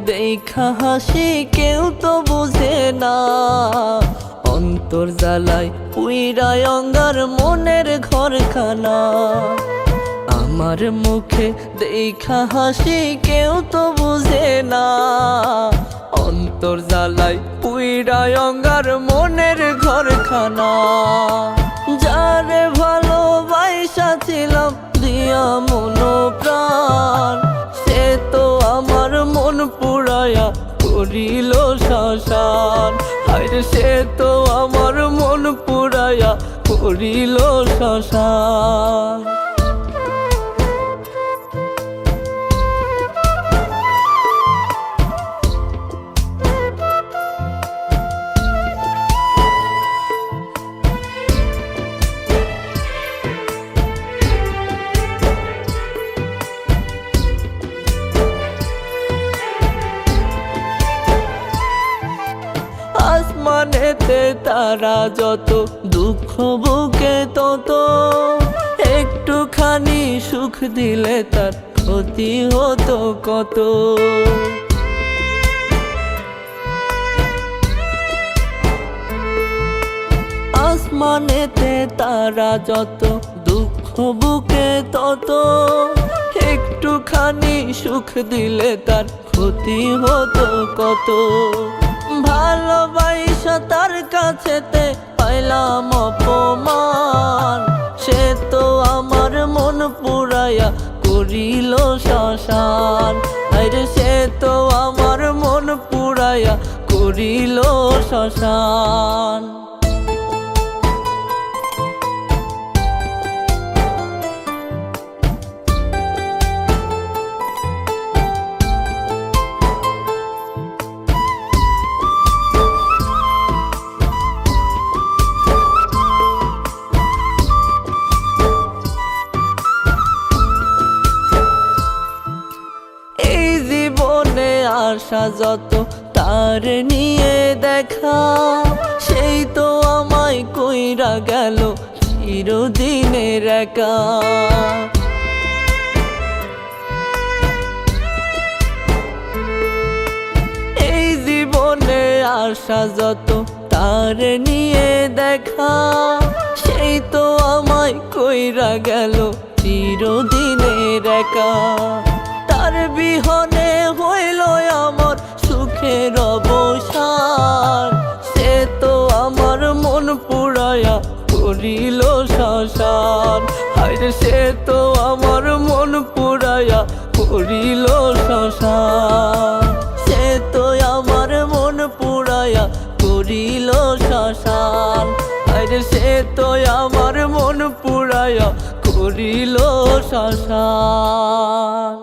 দেখা হাসি কেউ তো বুঝে না, অন্তর জ্বালায় পুইরায় অঙ্গার মনের ঘরখানা। আমার মুখে দেখা হাসি কেউ তো বুঝে না, অন্তর জ্বালায় পুইরায় অঙ্গার মনের ঘরখানা। যারে ভালোবাসা ছিলাম দিয়া মন প্রাণ, সে তো আমার মন পুরায়া করিল শ্মশান। হায়রে সে তো আমার মন পুরায়া করিল শ্মশান। আসমানেতে তারা যত, দুঃখ বুকে তত, একটুখানি সুখ দিলে তার ক্ষতি হতো কত। আসমানেতে তারা যত, দুঃখ বুকে তত, একটুখানি সুখ দিলে তার ক্ষতি হতো কত। ভালোবাসা তার কাছেতে পাইলাম অপমান, সে তো আমার মন পুরায়া করিল শ্মশান। আরে সে তো আমার মন পুরায়া করিল শ্মশান। আশা যত তার নিয়ে দেখা, সেই তো আমায় কইরা গেল চিরদিনের একা। এই জীবনে আশা যত তার নিয়ে দেখা, সেই তো আমায় কইরা গেল চিরদিনের একা। তার বিহনে হইল আমার সুখের অবসান, সে তো আমার মন পুরায়া করিল শ্মশান। হায়রে সে তো আমার মন পুরায়া করিল শ্মশান। সে তো আমার মন পুরায়া করিল শ্মশান। হায়রে সে তো আমার মন পুরায়া করিল শ্মশান।